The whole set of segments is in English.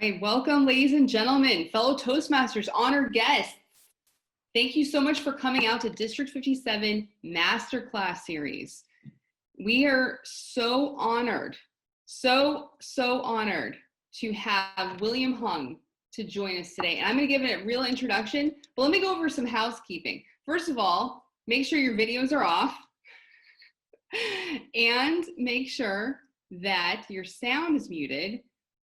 right, welcome, ladies and gentlemen, fellow Toastmasters, honored guests. Thank you so much for coming out to District 57 Masterclass series. We are so honored, so honored to have William Hung to join us today. And I'm going to give it a real introduction, but let me go over some housekeeping. First of all, make sure your videos are off and make sure that your sound is muted,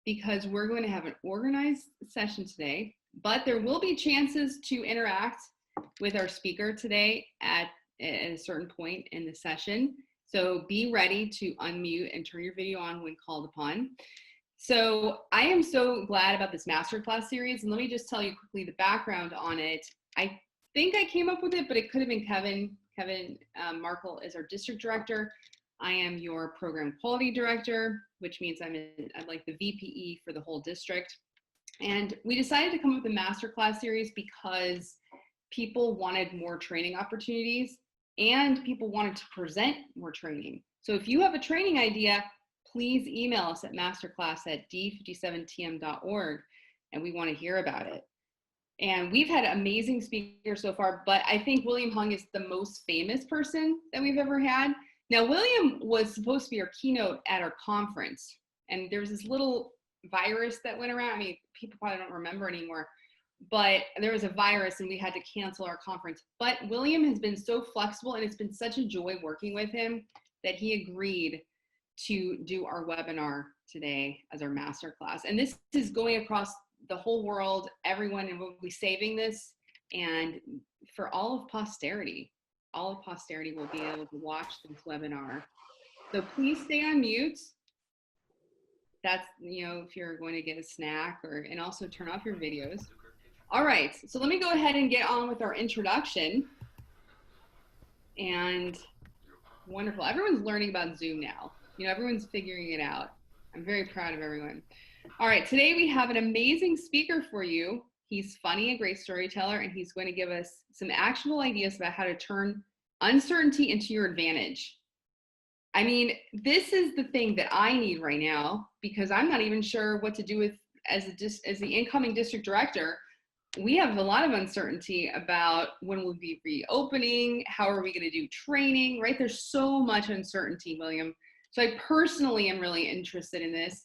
because we're going to have an organized session today, but there will be chances to interact with our speaker today at a certain point in the session. So be ready to unmute and turn your video on when called upon. So I am so glad about this masterclass series, and let me just tell you quickly the background on it. I think I came up with it, but it could have been Kevin. Kevin Markle is our district director. I am your program quality director, which means I'm like the VPE for the whole district. And we decided to come up with a masterclass series because people wanted more training opportunities and people wanted to present more training. So if you have a training idea, please email us at masterclass@d57tm.org, and we want to hear about it. And we've had amazing speakers so far, but I think William Hung is the most famous person that we've ever had. Now, William was supposed to be our keynote at our conference, and there was this little virus that went around. I mean, people probably don't remember anymore, but there was a virus and we had to cancel our conference. But William has been so flexible, and it's been such a joy working with him that he agreed to do our webinar today as our masterclass. And this is going across the whole world. Everyone will be saving this, and for all of posterity. All of posterity will be able to watch this webinar. So please stay on mute. That's, if you're going to get a snack, and also turn off your videos. All right, so let me go ahead and get on with our introduction. And wonderful, everyone's learning about Zoom now. Everyone's figuring it out. I'm very proud of everyone. All right, today we have an amazing speaker for you. He's funny, a great storyteller, and he's going to give us some actionable ideas about how to turn uncertainty into your advantage. I mean, this is the thing that I need right now, because I'm not even sure what to do with as the incoming district director. We have a lot of uncertainty about when we'll be reopening, how are we going to do training, right? There's so much uncertainty, William. So I personally am really interested in this.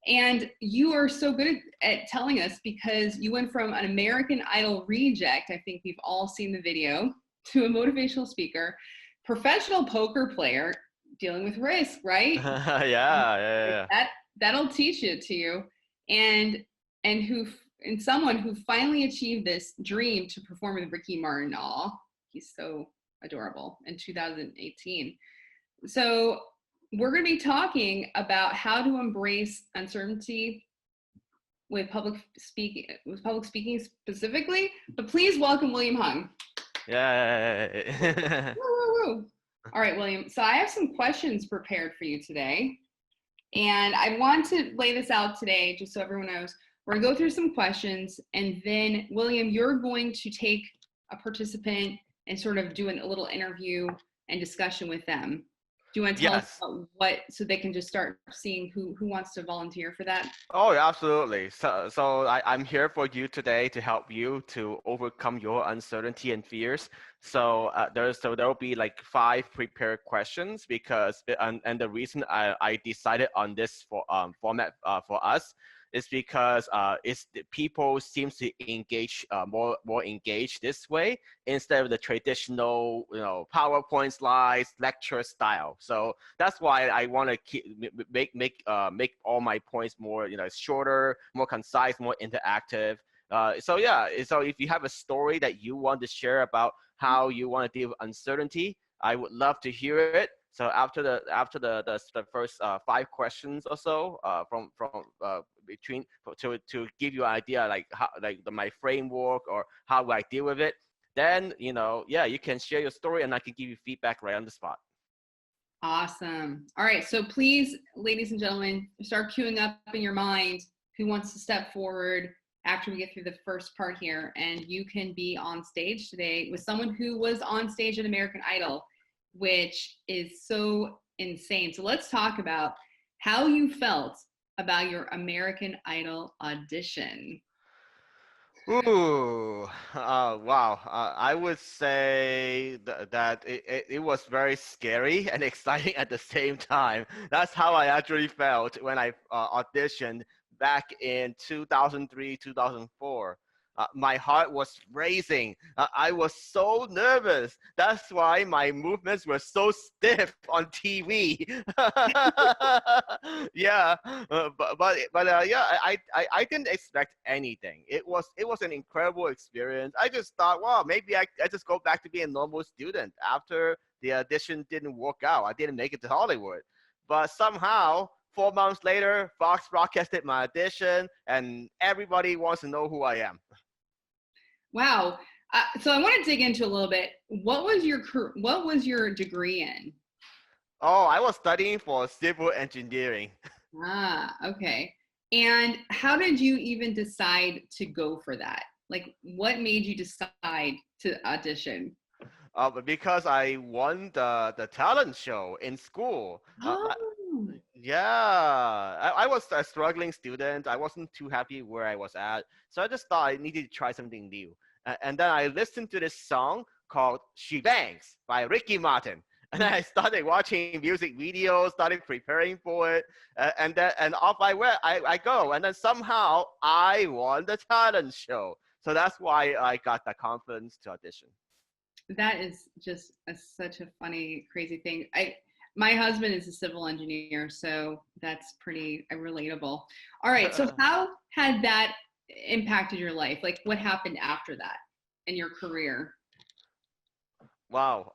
And you are so good at telling us, because you went from an American Idol reject, I think we've all seen the video, to a motivational speaker, professional poker player, dealing with risk, right? Yeah. That'll teach it to you. And someone who finally achieved this dream to perform with Ricky Martin. Aw, he's so adorable, in 2018. So we're going to be talking about how to embrace uncertainty with public speaking specifically. But please welcome William Hung. Yeah. Woo. All right, William. So I have some questions prepared for you today, and I want to lay this out today just so everyone knows. We're going to go through some questions, and then William, you're going to take a participant and sort of do a little interview and discussion with them. Do you want to tell us about what, so they can just start seeing who wants to volunteer for that? Oh, absolutely. So I'm here for you today to help you to overcome your uncertainty and fears. So there will be like 5 prepared questions, because and the reason I decided on this format for us is because people seems to engage more engaged this way, instead of the traditional PowerPoint slides lecture style. So that's why I want to make all my points more shorter, more concise, more interactive. So if you have a story that you want to share about how you want to deal with uncertainty, I would love to hear it. So after the first 5 questions or so, to give you an idea like how my framework or how I deal with it, then you can share your story and I can give you feedback right on the spot. Awesome. All right, so please, ladies and gentlemen, start queuing up in your mind who wants to step forward after we get through the first part here, and you can be on stage today with someone who was on stage at American Idol, which is so insane. So let's talk about how you felt about your American Idol audition. Ooh, wow. I would say that it was very scary and exciting at the same time. That's how I actually felt when I auditioned back in 2003, 2004. My heart was racing. I was so nervous. That's why my movements were so stiff on TV. Yeah, but yeah, I didn't expect anything. It was an incredible experience. I just thought, wow, maybe I just go back to being a normal student after the audition didn't work out. I didn't make it to Hollywood, but somehow 4 months later, Fox broadcasted my audition, and everybody wants to know who I am. Wow. So I want to dig into a little bit. What was your degree in? Oh, I was studying for civil engineering. Okay. And how did you even decide to go for that? Like, what made you decide to audition? But because I won the talent show in school. Oh, Yeah, I was a struggling student. I wasn't too happy where I was at, so I just thought I needed to try something new. And then I listened to this song called "She Bangs" by Ricky Martin, and then I started watching music videos, started preparing for it, and off I went. I go, and then somehow I won the talent show. So that's why I got the confidence to audition. that is just such a funny, crazy thing. My husband is a civil engineer, so that's pretty relatable. All right, so how had that impacted your life? Like, what happened after that in your career? Wow.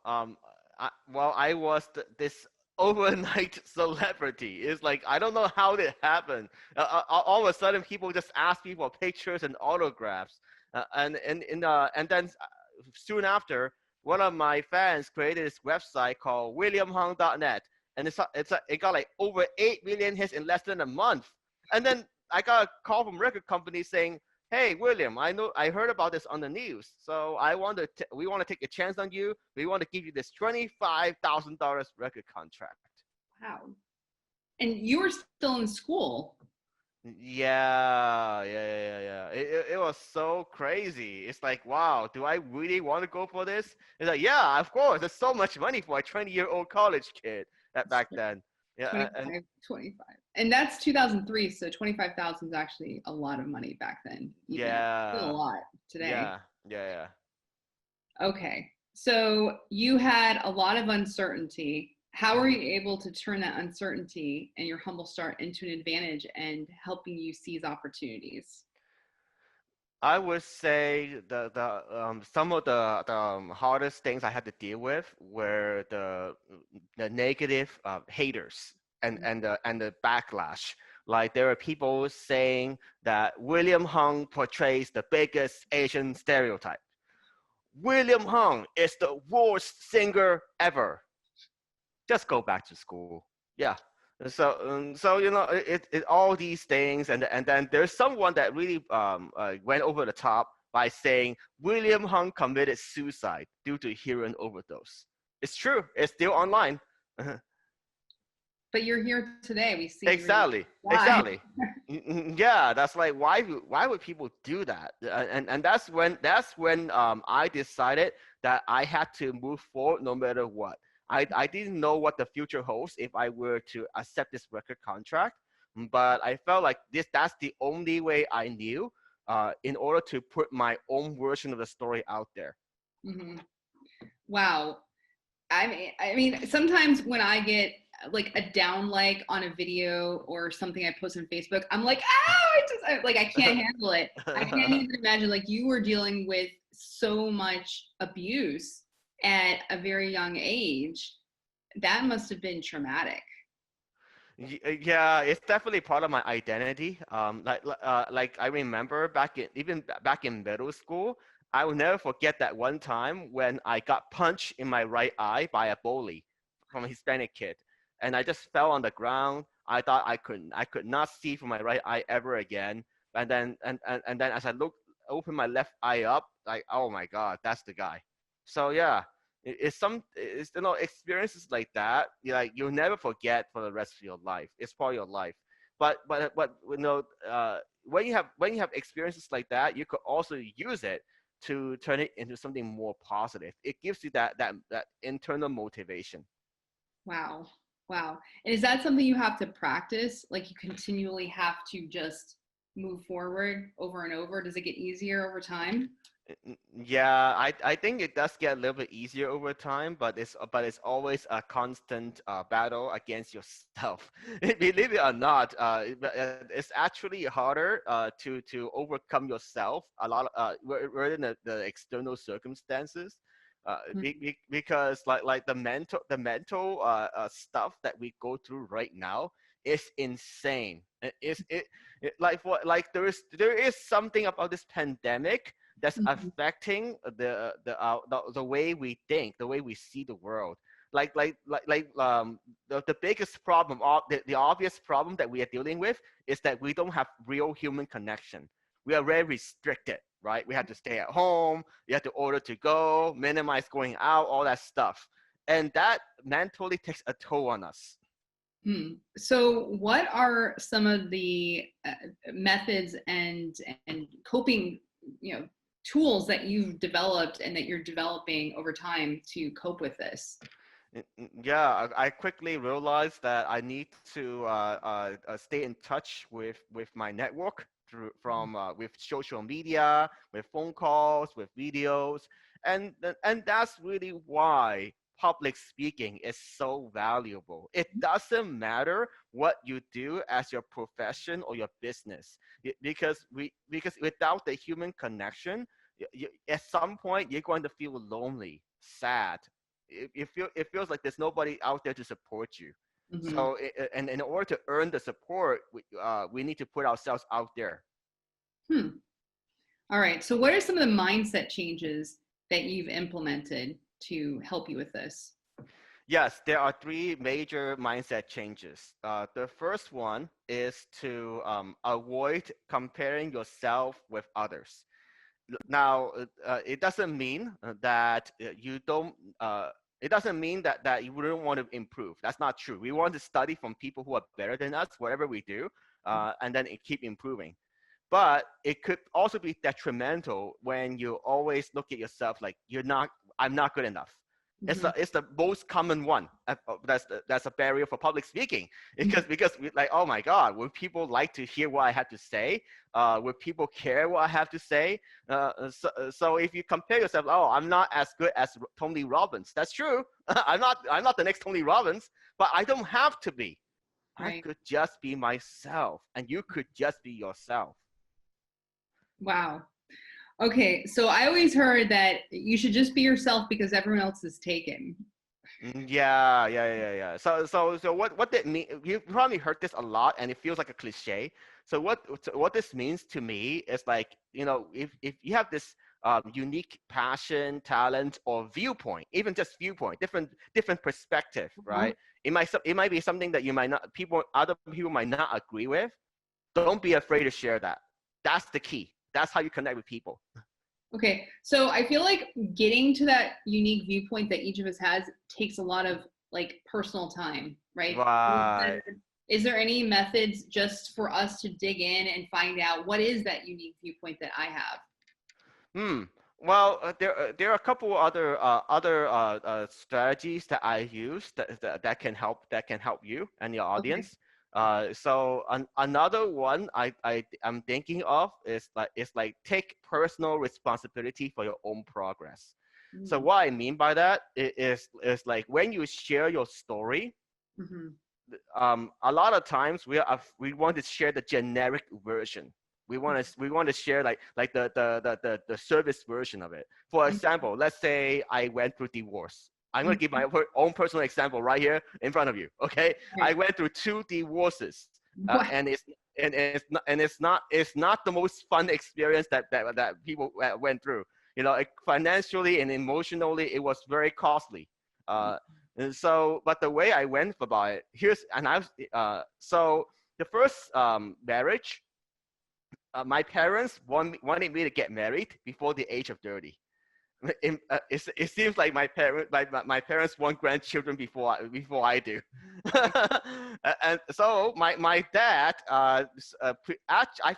Well, I was this overnight celebrity. It's like I don't know how it happened. All of a sudden, people just ask me for pictures and autographs, and then soon after, one of my fans created this website called WilliamHung.net, and it got like over 8 million hits in less than a month. And then I got a call from record company saying, "Hey, William, I heard about this on the news, so we want to take a chance on you. We want to give you this $25,000 record contract." Wow. And you were still in school. Yeah. It was so crazy. It's like, wow, do I really want to go for this? It's like, yeah, of course. There's so much money for a 20-year-old college kid back then. Yeah, and 25, 25. And that's 2003, so 25,000 is actually a lot of money back then, even. Still a yeah, lot today. yeah. Okay. So you had a lot of uncertainty. How were you able to turn that uncertainty and your humble start into an advantage and helping you seize opportunities? I would say the some of the hardest things I had to deal with were the negative haters and the backlash. Like there are people saying that William Hung portrays the biggest Asian stereotype. William Hung is the worst singer ever. Just go back to school. Yeah. So all these things, and then there's someone that really went over the top by saying William Hung committed suicide due to heroin overdose. It's true. It's still online. But you're here today. We see where you Exactly, why. exactly. Yeah, that's like why would people do that? And that's when I decided that I had to move forward no matter what. I didn't know what the future holds if I were to accept this record contract, but I felt like that's the only way I knew in order to put my own version of the story out there. Mhm. Wow. I mean, sometimes when I get like a down like on a video or something I post on Facebook, I'm like, like I can't handle it. I can't even imagine like you were dealing with so much abuse at a very young age. That must have been traumatic. Yeah, it's definitely part of my identity. Like I remember back in middle school, I will never forget that one time when I got punched in my right eye by a bully from a Hispanic kid, and I just fell on the ground. I thought I could not see from my right eye ever again. And then as I open my left eye up, like, oh my God, that's the guy. So yeah, it's experiences like that. Like you'll never forget for the rest of your life. It's part of your life. But when you have experiences like that, you could also use it to turn it into something more positive. It gives you that internal motivation. Wow. Wow. And is that something you have to practice? Like you continually have to just move forward over and over? Does it get easier over time? Yeah, I think it does get a little bit easier over time, but it's always a constant battle against yourself. Believe it or not, it's actually harder to overcome yourself a lot rather than the external circumstances. Because like the mental stuff that we go through right now is insane. Like there is something about this pandemic that's Mhm. affecting the way we think, the way we see the world. The biggest problem, the obvious problem that we are dealing with is that we don't have real human connection. We are very restricted, right? We have to stay at home. You have to order to go, minimize going out, all that stuff, and that mentally takes a toll on us. So, what are some of the methods and coping, tools that you've developed and that you're developing over time to cope with this? Yeah, I quickly realized that I need to stay in touch with my network through Mhm. from with social media, with phone calls, with videos, and that's really why public speaking is so valuable. It doesn't matter what you do as your profession or your business, because without the human connection, at some point you're going to feel lonely, sad. It feels like there's nobody out there to support you. Mhm. So and in order to earn the support, we need to put ourselves out there. Hmm. All right. So, what are some of the mindset changes that you've implemented to help you with this? Yes, there are three major mindset changes. The first one is to avoid comparing yourself with others. Now, it doesn't mean that you don't. It doesn't mean that you don't want to improve. That's not true. We want to study from people who are better than us, whatever we do, and then keep improving. But it could also be detrimental when you always look at yourself like I'm not good enough. Mhm. It's the most common one. That's a barrier for public speaking, because we, like, oh my God, would people like to hear what I have to say? Would people care what I have to say? So if you compare yourself, oh, I'm not as good as Tony Robbins. That's true. I'm not the next Tony Robbins, but I don't have to be. I Right. could just be myself, and you could just be yourself. Wow. Okay. So, I always heard that you should just be yourself because everyone else is taken. Yeah. So what that mean? You probably heard this a lot, and it feels like a cliche. So what this means to me is like, if you have this unique passion, talent, or viewpoint, even just viewpoint, different perspective, Uh-huh. right? It might be something that other people might not agree with. Don't be afraid to share that. That's the key. That's how you connect with people. Okay, so I feel like getting to that unique viewpoint that each of us has takes a lot of like personal time, right? Right. Is there any methods just for us to dig in and find out what is that unique viewpoint that I have? Hmm. Well, there are a couple other strategies that I use that can help you and your Okay. audience. Another one I'm thinking of is like take personal responsibility for your own progress. So Mm-hmm. what I mean by that is like when you share your story, Mm-hmm. a lot of times we want to share the generic version. We want to share like the service version of it. For example, let's say I went through divorce. I'm going to give my own personal example right here in front of you. Okay, I Okay. went through two divorces, What? and it's not the most fun experience that people went through. Financially and emotionally, it was very costly. And so, but the way I went about it, so the first marriage, my parents wanted me to get married before the age of 30. it seems like my parents want grandchildren before I do. And so my dad, I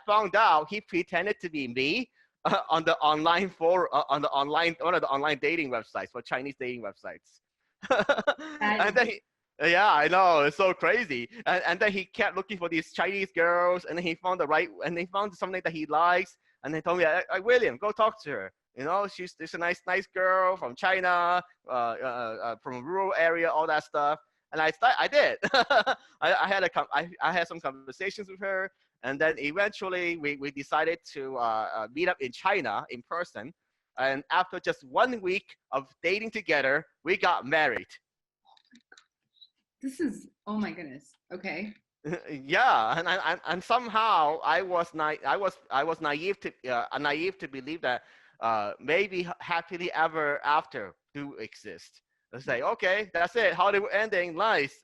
found out he pretended to be me on the online on the online one of the online dating websites, for Chinese dating websites. That And is, then yeah, I know, it's so crazy. And then he kept looking for these Chinese girls, and then he found something that he likes, and they told me, William, go talk to her. She's a nice girl from China, from a rural area, all that stuff. And I did. I had some conversations with her, and then eventually we decided to meet up in China in person. And after just 1 week of dating together, we got married. this is, oh my goodness. Okay. Yeah, and somehow I was naive to believe that maybe happily ever after do exist. I say, okay, that's it, Hollywood ending, nice.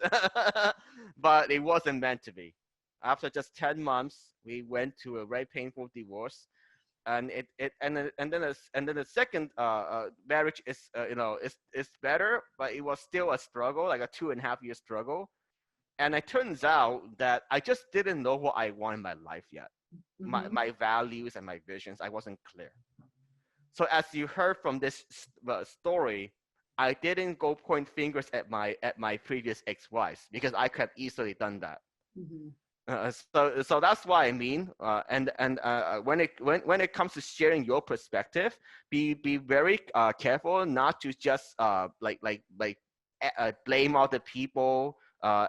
But it wasn't meant to be. After just 10 months, we went to a very painful divorce, and then the second marriage is better, but it was still a struggle, like a 2.5 year struggle. And it turns out that I just didn't know what I want in my life yet. Hmm. My values and my visions, I wasn't clear. So as you heard from this story, I didn't go point fingers at my previous ex-wives, because I could have easily done that. Hmm. So that's what I mean. And when it comes to sharing your perspective, be very careful not to just blame other people.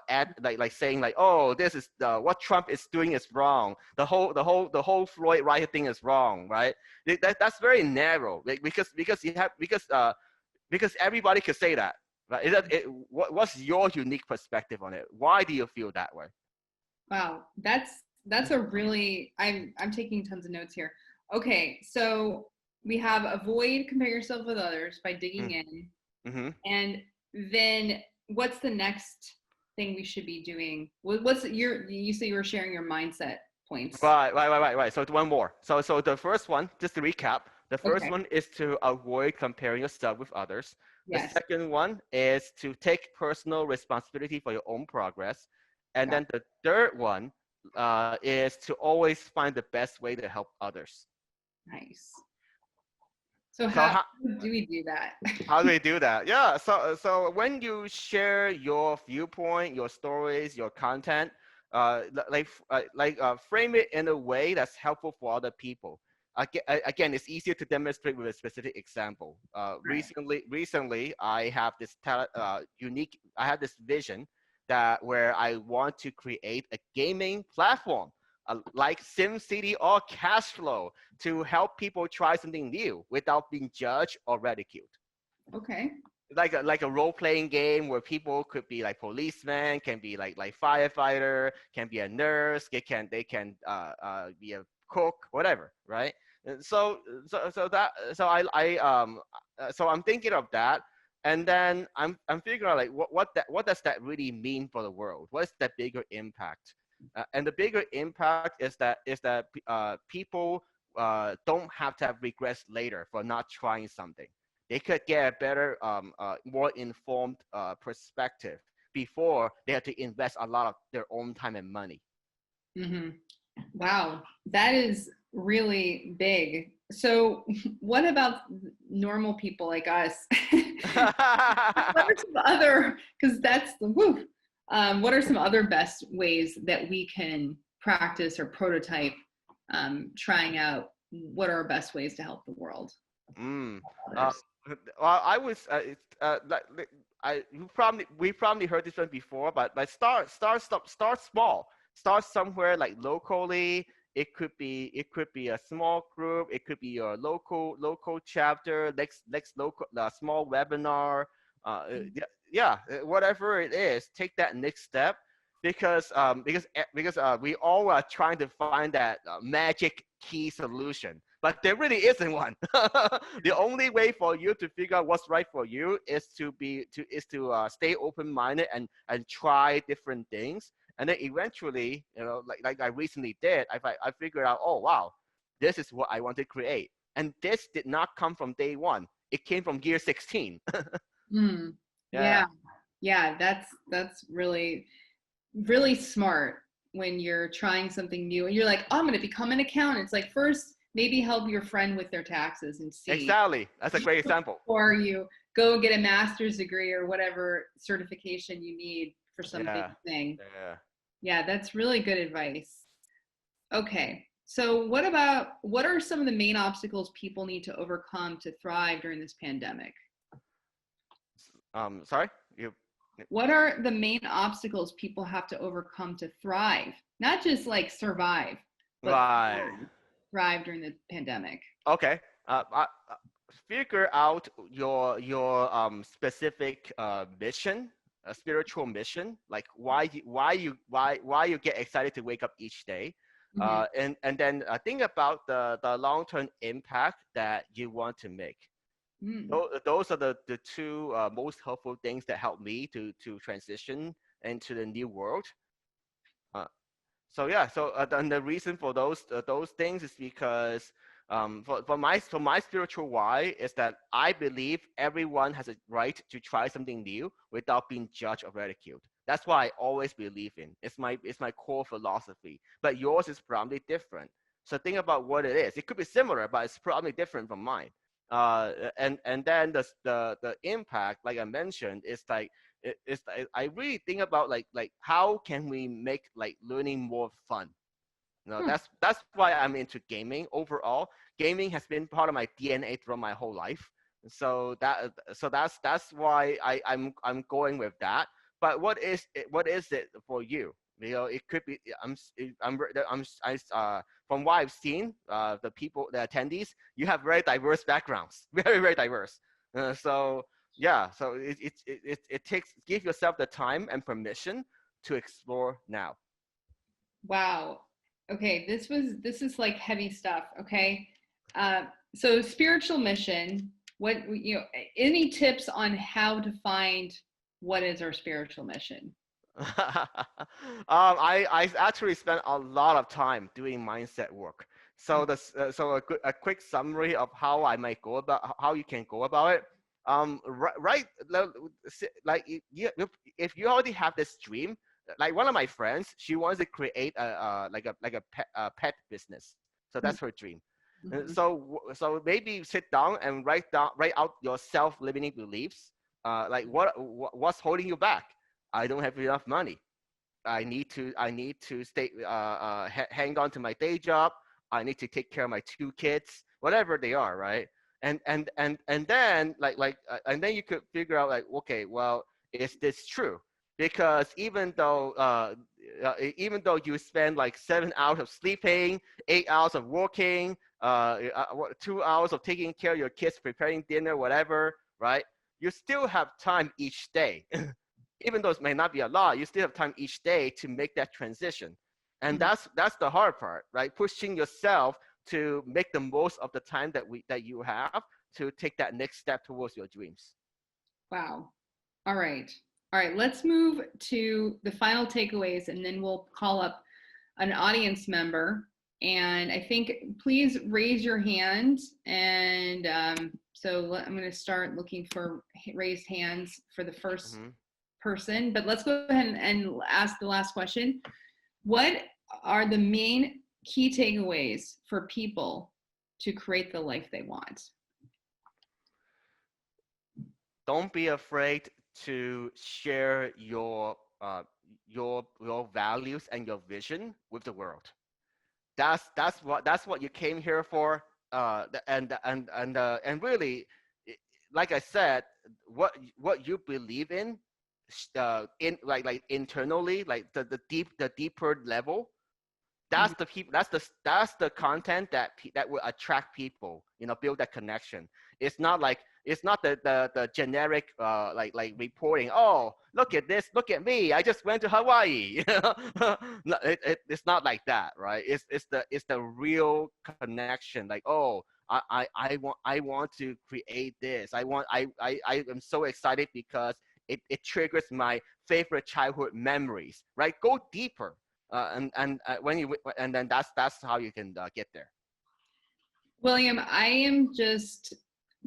At like saying like, oh, this is what Trump is doing is wrong. The whole Floyd riot thing is wrong, right? That's very narrow, because everybody could say that, right? What's your unique perspective on it? Why do you feel that way? Wow. That's a really, I'm taking tons of notes here. Okay. So we have avoid compare yourself with others by digging in. Mm-hmm. And then what's the next thing we should be doing? What's you say you were sharing your mindset points. Right. So one more. So the first one, just to recap, the first Okay. one is to avoid comparing yourself with others. The Yes. second one is to take personal responsibility for your own progress. And Got then the third one is to always find the best way to help others. it. Nice. So So how do we do that? how do we do that? Yeah. So when you share your viewpoint, your stories, your content, frame it in a way that's helpful for other people. Again, it's easier to demonstrate with a specific example. Right. Recently, I have this unique. I have this vision that where I want to create a gaming platform, like SimCity or Cashflow, to help people try something new without being judged or ridiculed. Okay. Like a role playing game where people could be like policemen, can be like firefighter, can be a nurse, they can be a cook, whatever, right? So I'm thinking of that, and then I'm figuring out like what does that really mean for the world? What is that bigger impact? And the bigger impact is that people don't have to have regrets later for not trying something. They could get a better, more informed perspective before they have to invest a lot of their own time and money. Hmm. Wow, that is really big. So, what about normal people like us? What are some other, because that's the woo. What are some other best ways that we can practice or prototype trying out what are our best ways to help the world, Mm. Uh, others? well, I was we probably heard this one before, but start small. Start somewhere like locally. It could be a small group. It could be your local chapter. Next local small webinar. Whatever it is, take that next step, because we all are trying to find that magic key solution, but there really isn't one. The only way for you to figure out what's right for you is to stay open minded and try different things, and then eventually, like I recently did, I figured out, oh wow, this is what I want to create, and this did not come from day one. It came from year 16. Mm. Yeah, Yeah. Yeah, that's really really smart when you're trying something new and you're like, oh, I'm going to become an accountant. It's like first maybe help your friend with their taxes and see exactly. That's a great example. before you go get a master's degree or whatever certification you need for some big Yeah, thing. yeah. Yeah, that's really good advice. Okay. So what are some of the main obstacles people need to overcome to thrive during this pandemic? Sorry, you. What are the main obstacles people have to overcome to thrive? Not just like survive, but Right. thrive during the pandemic. Okay. Figure out your specific mission, a spiritual mission, like why you get excited to wake up each day, Hmm. and then think about the long term impact that you want to make. Mm. Those are the two most helpful things that help me to transition into the new world. Uh, so yeah, so and the reason for those things is because for my spiritual why is that I believe everyone has a right to try something new without being judged or ridiculed. That's why I always believe in. It's my core philosophy. But yours is probably different. So think about what it is. It could be similar, but it's probably different from mine. And then the impact, like I mentioned, is like I really think about like how can we make like learning more fun. No, Hmm. that's why I'm into gaming overall. Gaming has been part of my DNA throughout my whole life. So that's why I'm going with that. But what is it for you? You know, it could be from what I've seen, the people, the attendees, you have very diverse backgrounds, very diverse. So yeah, so it takes give yourself the time and permission to explore now. Wow. Okay, this is like heavy stuff. Okay, uh, so spiritual mission. What you know? Any tips on how to find what is our spiritual mission? I actually spent a lot of time doing mindset work. So a quick summary of how I might go about how you can go about it. Right, like if you already have this dream, like one of my friends, she wants to create a pet business. So that's her dream. Mm-hmm. So maybe sit down and write out your self-limiting beliefs. Like what's holding you back? I don't have enough money. I need to stay hang on to my day job. I need to take care of my two kids, whatever they are, right? And then and then you could figure out like, okay, well, is this true? Because even though you spend like 7 hours of sleeping, 8 hours of working, 2 hours of taking care of your kids, preparing dinner, whatever, right? You still have time each day even though it may not be a lot, you still have time each day to make that transition. And Mm-hmm. that's the hard part, right? Pushing yourself to make the most of the time that you have to take that next step towards your dreams. Wow. All right. All right. Let's move to the final takeaways and then we'll call up an audience member. And I think please raise your hand. And so I'm going to start looking for raised hands for the first Mm-hmm. person. But let's go ahead and ask the last question. What are the main key takeaways for people to create the life they want? Don't be afraid to share your values and your vision with the world. That's what you came here for. And really, like I said, what you believe in like internally, like the deeper level, Mhm. that's the content that will attract people, you know, build that connection. It's not like it's not the generic like reporting, oh, look at this, look at me, I just went to Hawaii. No, it's not like that, right? It's the real connection, like, oh, I want to create this. I am so excited because it triggers my favorite childhood memories, right? Go deeper, and when you and then that's how you can get there. William, I am just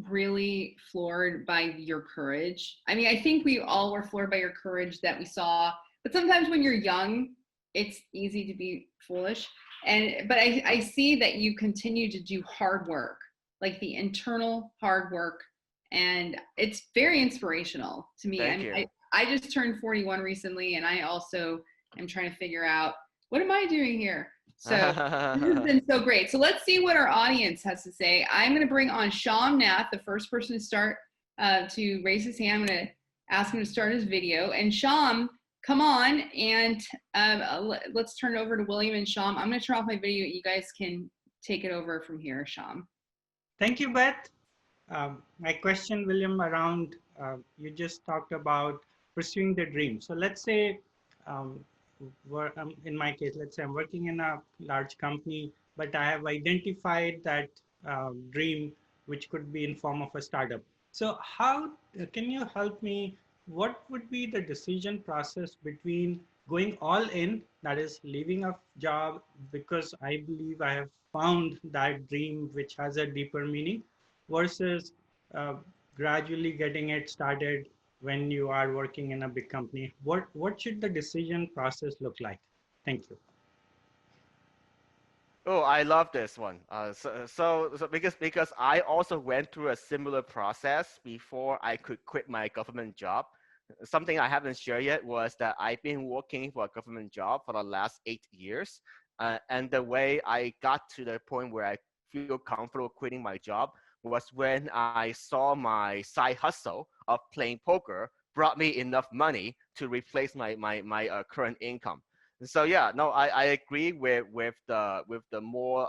really floored by your courage. I mean, I think we all were floored by your courage that we saw, but sometimes when you're young, it's easy to be foolish. But I see that you continue to do hard work, like the internal hard work, and it's very inspirational to me. Thank you. I just turned 41 recently, and I also am trying to figure out what am I doing here. So this has been so great. So let's see what our audience has to say. I'm going to bring on Sham Nath, the first person to start to raise his hand. I'm going to ask him to start his video. And Sham, come on, and let's turn it over to William and Sham. I'm going to turn off my video. You guys can take it over from here, Sham. Thank you, Beth. My question, William, around you just talked about pursuing the dream. So let's say, in my case, let's say I'm working in a large company, but I have identified that dream, which could be in form of a startup. So how can you help me? What would be the decision process between going all in, that is leaving a job because I believe I have found that dream which has a deeper meaning, versus gradually getting it started when you are working in a big company? What should the decision process look like? Thank you. Oh, I love this one. So because I also went through a similar process before I could quit my government job. Something I haven't shared yet was that I've been working for a government job for the last 8 years, and the way I got to the point where I feel comfortable quitting my job was when I saw my side hustle of playing poker brought me enough money to replace my current income. So yeah, no, I agree with the more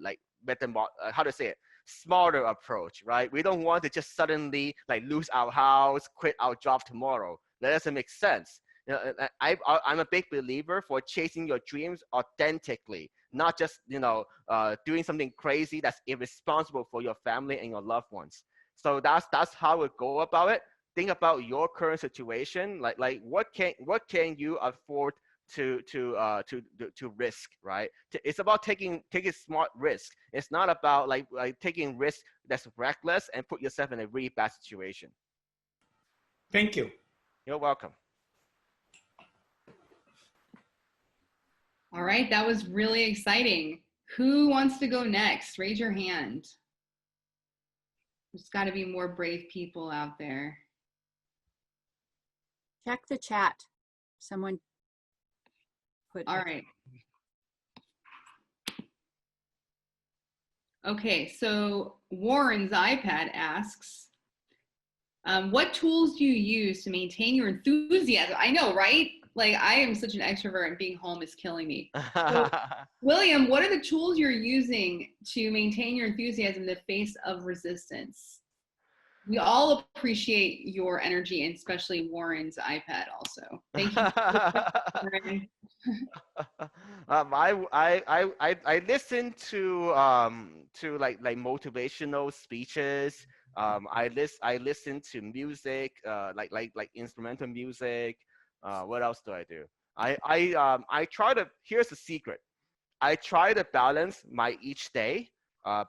like better how to say it, smarter approach, right? We don't want to just suddenly like lose our house, quit our job tomorrow. That doesn't make sense. You know, I'm a big believer for chasing your dreams authentically, not just doing something crazy that's irresponsible for your family and your loved ones. So that's how we go about it. Think about your current situation, like what can you afford to risk, right? It's about taking smart risk. It's not about like taking risk that's reckless and put yourself in a really bad situation. Thank you. You're welcome. All right, that was really exciting. Who wants to go next? Raise your hand. There's got to be more brave people out there. Check the chat. Someone put. All right. Okay, so Warren's iPad asks, what tools do you use to maintain your enthusiasm? I know, right? Like, I am such an extrovert and being home is killing me. So, William, what are the tools you're using to maintain your enthusiasm in the face of resistance? We all appreciate your energy, and especially Warren's iPad also. Thank you, Warren. I listen to like motivational speeches. I listen to music, like instrumental music. What else do I do? I try to. Here's the secret. I try to balance my each day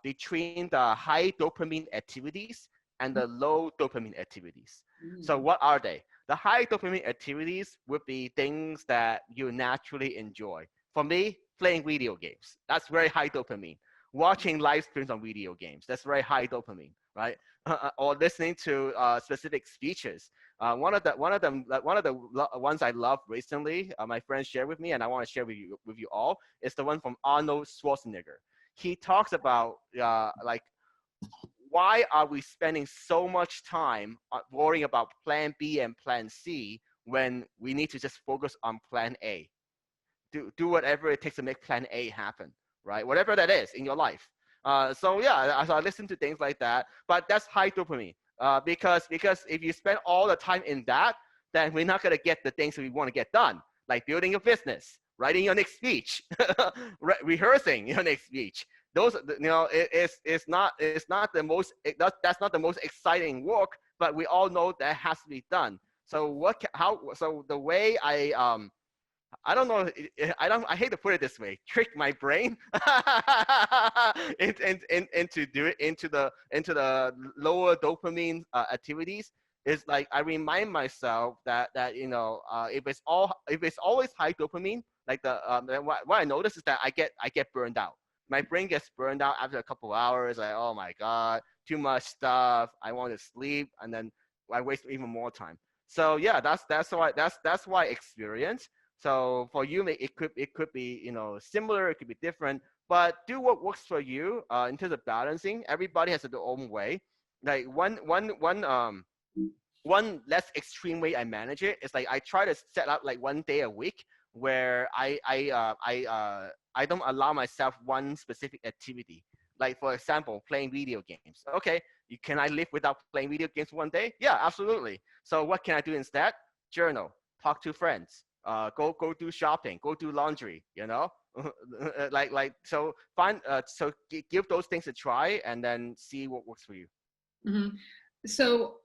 between the high dopamine activities and the low dopamine activities. So what are they? The high dopamine activities would be things that you naturally enjoy. For me, playing video games. That's very high dopamine. Watching live streams on video games. That's very high dopamine, right? Or listening to specific speeches. One of the ones I love recently, my friends shared with me, and I want to share with you all, is the one from Arnold Schwarzenegger. He talks about like, why are we spending so much time worrying about plan B and plan C when we need to just focus on plan A? Do whatever it takes to make plan A happen, right? Whatever that is in your life. So yeah, I listen to things like that, but that's high dopamine. Because if you spend all the time in that, then we're not gonna get the things we want to get done, like building a business, writing your next speech, rehearsing your next speech. Those, it's not the most, that's not the most exciting work, but we all know that has to be done. So so the way I don't know, I hate to put it this way, trick my brain into the lower dopamine activities. Is like I remind myself that if it's always high dopamine, like then what I notice is that I get burned out. My brain gets burned out after a couple of hours. Like, oh my god, too much stuff. I want to sleep, and then I waste even more time. So yeah, that's why experience. So for you, it could be similar. It could be different, but do what works for you. In terms of balancing, everybody has their own way. Like one less extreme way I manage it is like I try to set up like one day a week where I don't allow myself one specific activity. Like for example, playing video games. Okay, can I live without playing video games one day? Yeah, absolutely. So what can I do instead? Journal, talk to friends, go do shopping, go do laundry. So give those things a try and then see what works for you. Mm-hmm. So,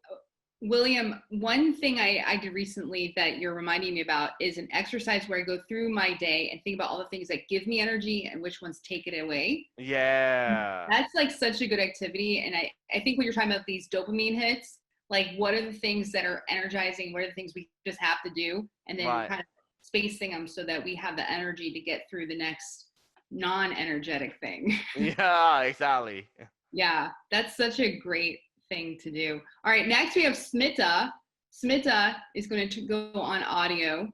William, one thing I did recently that you're reminding me about is an exercise where I go through my day and think about all the things that give me energy and which ones take it away. Yeah. That's like such a good activity. And I think when you're talking about these dopamine hits, like what are the things that are energizing? What are the things we just have to do? And then Right. kind of spacing them so that we have the energy to get through the next non-energetic thing. Yeah, exactly. Yeah, that's such a great thing to do. All right, next we have Smita. Smita is going to go on audio.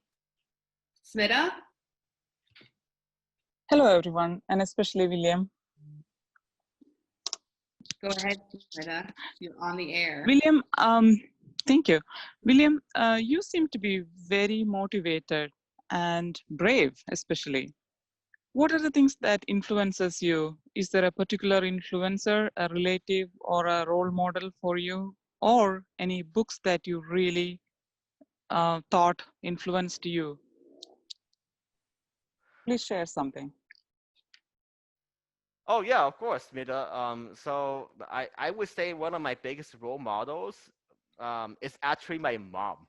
Smita? Hello, everyone, and especially William. Go ahead, Smita. You're on the air. William, thank you. William, you seem to be very motivated and brave, especially. What are the things that influences you? Is there a particular influencer, a relative, or a role model for you? Or any books that you really thought influenced you? Please share something. Oh yeah, of course, Mida. So I would say one of my biggest role models is actually my mom.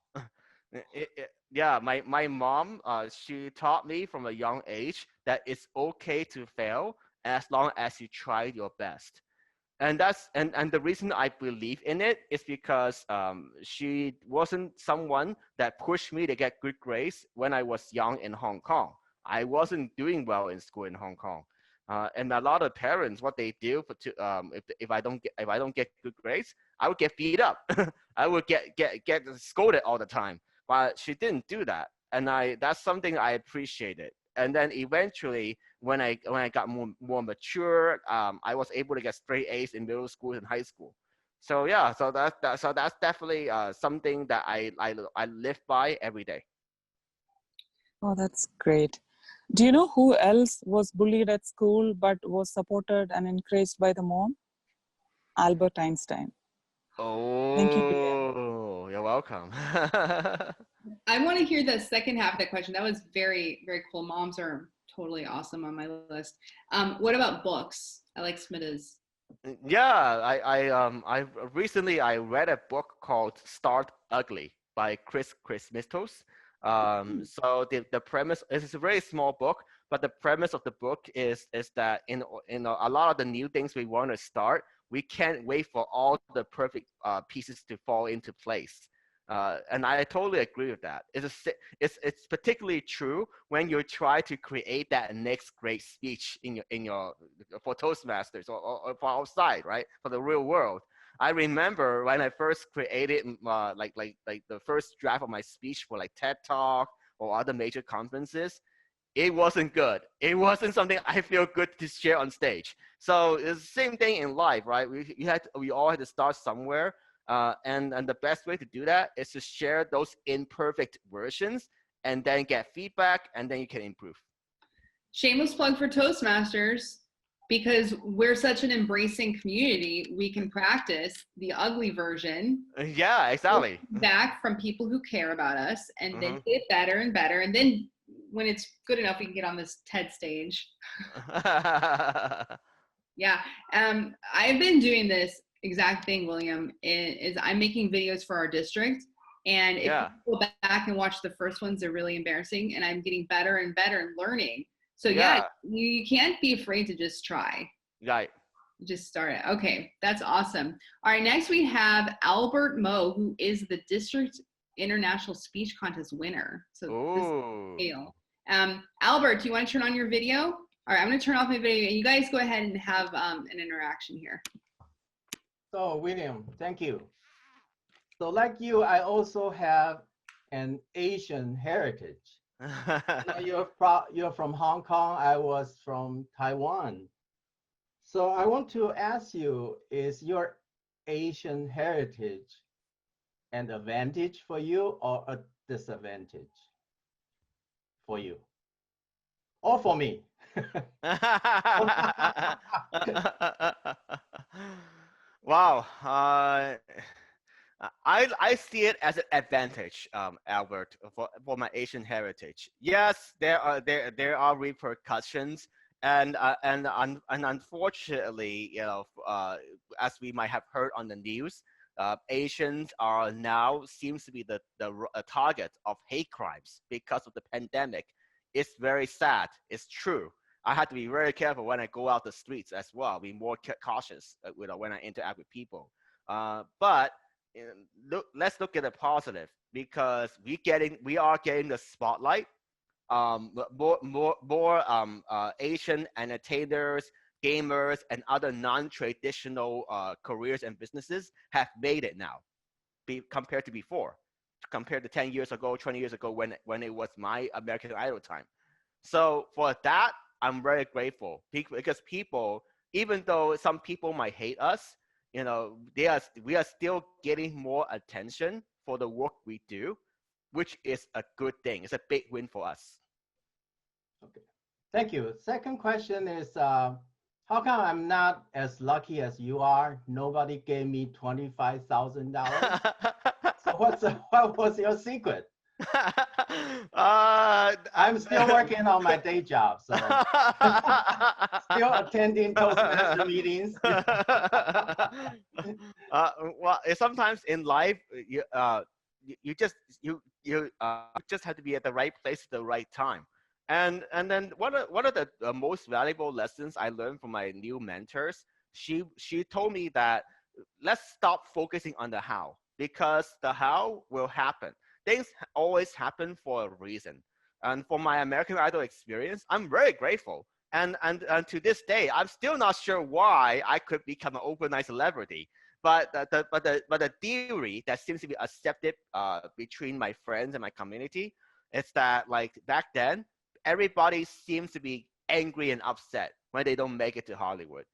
Yeah, my mom, she taught me from a young age that it's okay to fail as long as you try your best. And the reason I believe in it is because she wasn't someone that pushed me to get good grades when I was young in Hong Kong. I wasn't doing well in school in Hong Kong, and a lot of parents, what they do if I don't get good grades, I would get beat up. I would get scolded all the time. But she didn't do that, and that's something I appreciated. And then eventually, when I got more mature, I was able to get straight A's in middle school and high school. So yeah, so that's definitely something that I live by every day. Oh, that's great. Do you know who else was bullied at school but was supported and encouraged by the mom? Albert Einstein. Thank you, William. Oh, you're welcome. I want to hear the second half of that question. That was very, very cool. Moms are totally awesome on my list. What about books? I like Smita's. Yeah, I recently I read a book called Start Ugly by Chris Mistos. So the premise is a very small book, but the premise of the book is that in a lot of the new things we want to start, we can't wait for all the perfect pieces to fall into place. And I totally agree with that. It's particularly true when you try to create that next great speech in your for Toastmasters or for outside, right? For the real world. I remember when I first created like the first draft of my speech for like TED Talk or other major conferences. It wasn't good. It wasn't something I feel good to share on stage. So it's the same thing in life, right? We all had to start somewhere, and the best way to do that is to share those imperfect versions and then get feedback, and then you can improve. Shameless plug for Toastmasters. Because we're such an embracing community, we can practice the ugly version. Yeah, exactly. Back from people who care about us, and then get better and better. And then when it's good enough, we can get on this TED stage. Yeah. I've been doing this exact thing, William, is I'm making videos for our district. And if you go back and watch the first ones, they're really embarrassing. And I'm getting better and better and learning. So yeah, you can't be afraid to just try. Right. Just start it. Okay, that's awesome. All right, next we have Albert Moe, who is the District International Speech Contest winner. So this is Ooh. scale. Albert, do you want to turn on your video? All right, I'm going to turn off my video, and you guys go ahead and have an interaction here. So, William, thank you. So, like you, I also have an Asian heritage. You're from Hong Kong. I was from Taiwan. So, I want to ask you: is your Asian heritage an advantage for you or a disadvantage for you, or for me? Wow. I see it as an advantage, Albert, for my Asian heritage. Yes, there are repercussions, and unfortunately, as we might have heard on the news, Asians are now seems to be the target of hate crimes because of the pandemic. It's very sad. It's true. I have to be very careful when I go out the streets as well. Be more cautious, when I interact with people. But let's look at the positive because we are getting the spotlight. More Asian entertainers, gamers, and other non-traditional careers and businesses have made it now, compared to before, compared to 10 years ago, 20 years ago when it was my American Idol time. So for that, I'm very grateful because people, even though some people might hate us, we are still getting more attention for the work we do, which is a good thing. It's a big win for us. Okay, thank you. Second question is, how come I'm not as lucky as you are? Nobody gave me $25,000. So what was your secret? I'm still working on my day job, so still attending Toastmaster meetings. Well, sometimes in life, you just have to be at the right place at the right time. And then one of the most valuable lessons I learned from my new mentors, she told me that let's stop focusing on the how, because the how will happen. Things always happen for a reason. And for my American Idol experience, I'm very grateful. And to this day, I'm still not sure why I could become an overnight celebrity. But the theory that seems to be accepted between my friends and my community is that, like, back then, everybody seems to be angry and upset when they don't make it to Hollywood.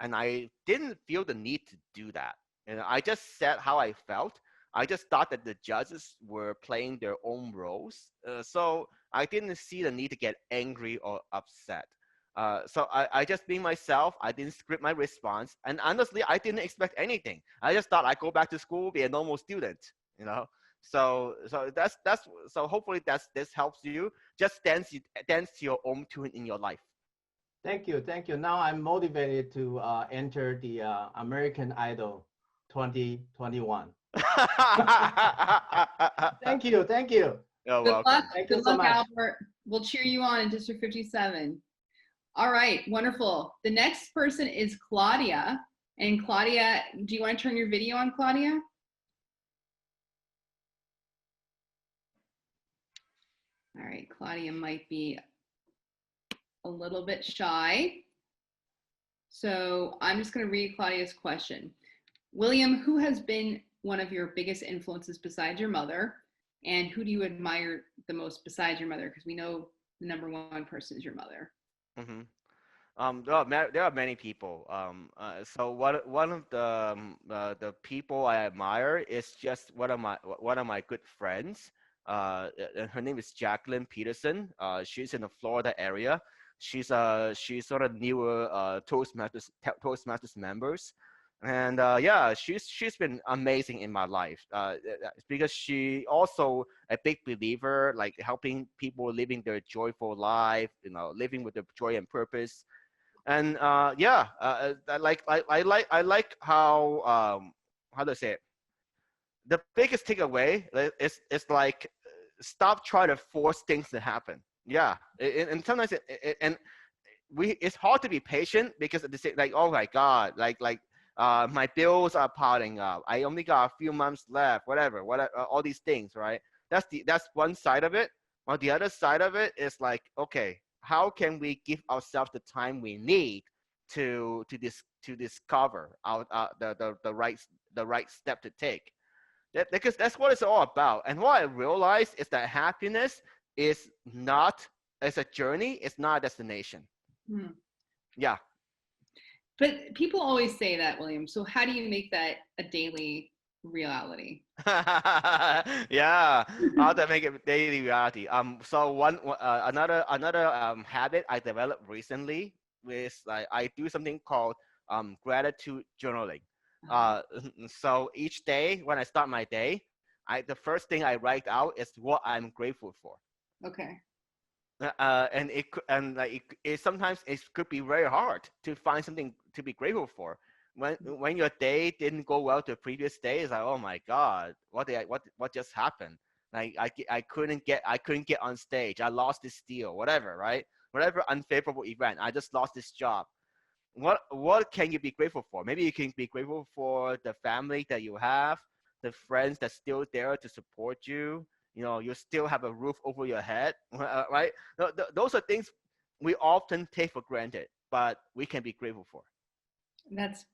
And I didn't feel the need to do that. I just said how I felt. I just thought that the judges were playing their own roles. So I didn't see the need to get angry or upset. So I just being myself. I didn't script my response. And honestly, I didn't expect anything. I just thought I'd go back to school, be a normal student, you know. So so hopefully this helps you. Just dance to your own tune in your life. Thank you, thank you. Now I'm motivated to enter the American Idol 2021. Thank you, thank you. You're Good welcome. luck. Thank you Good so luck, much. Albert. We'll cheer you on in District 57. All right, wonderful. The next person is Claudia. And Claudia, do you want to turn your video on, Claudia? All right, Claudia might be a little bit shy. So I'm just going to read Claudia's question. William, who has been one of your biggest influences besides your mother? And who do you admire the most besides your mother? Because we know the number one person is your mother. Mm-hmm. There are many people. So one of the people I admire is just one of my good friends. And her name is Jacqueline Peterson. She's in the Florida area. She's sort of newer Toastmasters members, and yeah, she's been amazing in my life. Because she also a big believer, like helping people living their joyful life, living with their joy and purpose. And yeah, I like how do I say it? The biggest takeaway is like stop trying to force things to happen. Yeah, and sometimes and it's hard to be patient because at the same, like, oh my God, my bills are piling up. I only got a few months left, whatever, all these things, right? That's one side of it. On the other side of it is like, okay, how can we give ourselves the time we need to discover the right step to take? Because that's what it's all about. And what I realized is that happiness is not as a journey, it's not a destination. Hmm. Yeah. But people always say that, William. So how do you make that a daily reality? Yeah, how to make it daily reality. So another habit I developed recently is like I do something called gratitude journaling. Uh, so each day when I start my day, the first thing I write out is what I'm grateful for. Okay. And it sometimes it could be very hard to find something to be grateful for when your day didn't go well the previous day. It's like, oh my God, what just happened? Like I couldn't get on stage, I lost this deal, whatever unfavorable event, I just lost this job. What can you be grateful for? Maybe you can be grateful for the family that you have, the friends that's still there to support you. You still have a roof over your head, right? Those are things we often take for granted, but we can be grateful for. That's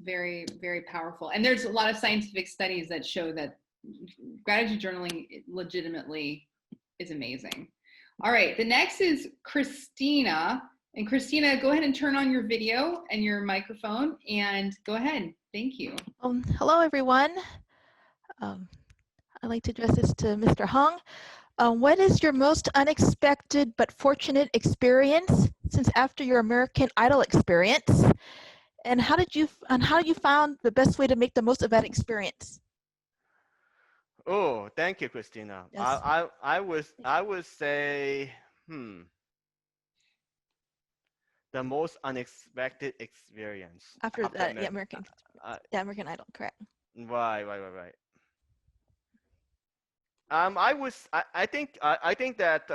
very, very powerful. And there's a lot of scientific studies that show that gratitude journaling legitimately is amazing. All right, the next is Christina. And Christina, go ahead and turn on your video and your microphone and go ahead. Thank you. Hello, everyone. I'd like to address this to Mr. Hung. What is your most unexpected but fortunate experience since after your American Idol experience? And how did you found the best way to make the most of that experience? Oh, thank you, Christina. Yes. I would say, the most unexpected experience After that, yeah, American Idol, correct. Right. I think that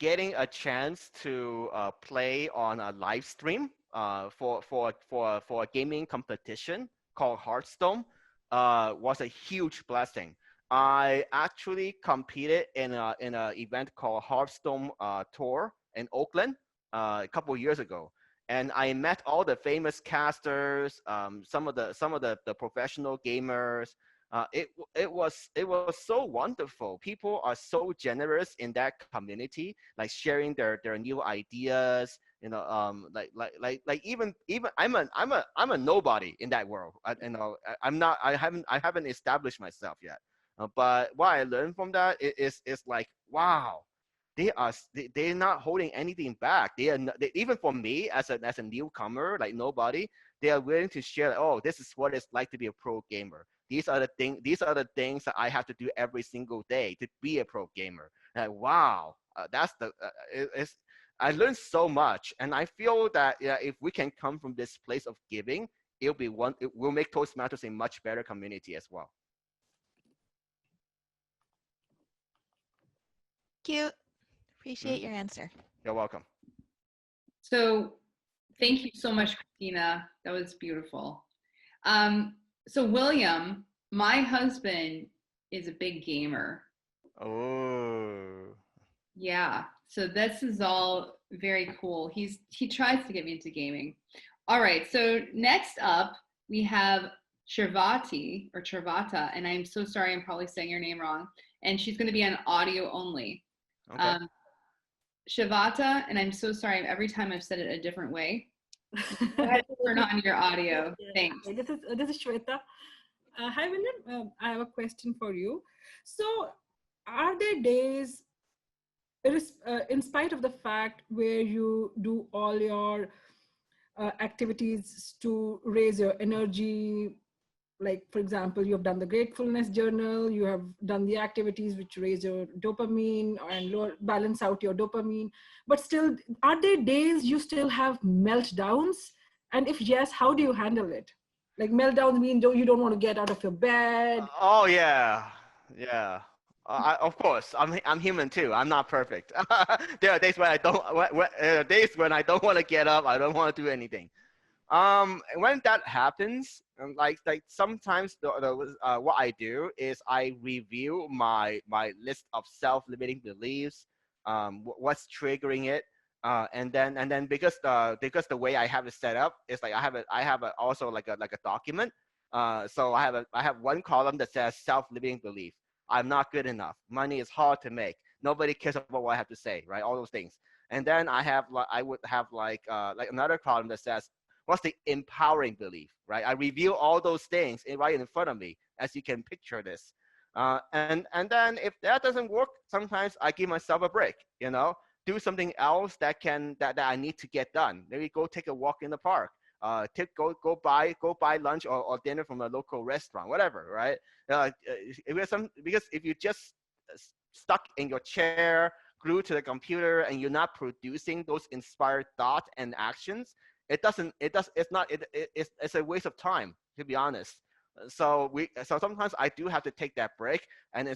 getting a chance to play on a live stream for a gaming competition called Hearthstone was a huge blessing. I actually competed in a event called Hearthstone Tour in Oakland a couple of years ago, and I met all the famous casters, some of the professional gamers. It was so wonderful. People are so generous in that community, like sharing their new ideas. Even I'm a nobody in that world. I'm not. I haven't established myself yet. But what I learned from that is like, wow, they're not holding anything back. Even for me as a newcomer, like nobody, they are willing to share. Oh, this is what it's like to be a pro gamer. These are the things that I have to do every single day to be a pro gamer. Like, wow, I learned so much, and I feel that if we can come from this place of giving, it will make Toastmasters a much better community as well. Thank you. Appreciate your answer. You're welcome. So thank you so much, Christina. That was beautiful. So William, my husband is a big gamer. Oh. Yeah. So this is all very cool. He tries to get me into gaming. All right. So next up we have Shibata, and I'm so sorry, I'm probably saying your name wrong. And she's going to be on audio only. Okay. Shibata, and I'm so sorry, every time I've said it a different way. Go ahead and turn on your audio. Thanks. This is Shweta. Hi, William. I have a question for you. So, are there days, in spite of the fact where you do all your activities to raise your energy, like for example, you have done the gratefulness journal, you have done the activities which raise your dopamine and balance out your dopamine, but still, are there days you still have meltdowns? And if yes, how do you handle it? Like meltdowns mean you don't want to get out of your bed. Oh yeah. Of course, I'm human too. I'm not perfect. There are days when I don't want to get up. I don't want to do anything. When that happens, like sometimes what I do is I review my list of self-limiting beliefs, what's triggering it, and then because the way I have it set up is like I have also like a document. So I have one column that says self-limiting belief. I'm not good enough. Money is hard to make. Nobody cares about what I have to say, right? All those things. And then I would have like another column that says what's the empowering belief, right? I review all those things right in front of me, as you can picture this. And then if that doesn't work, sometimes I give myself a break, do something else that I need to get done. Maybe go take a walk in the park. Go buy lunch or dinner from a local restaurant, whatever, right? Because if you just stuck in your chair, glued to the computer, and you're not producing those inspired thoughts and actions, it's a waste of time, to be honest. So sometimes I do have to take that break, and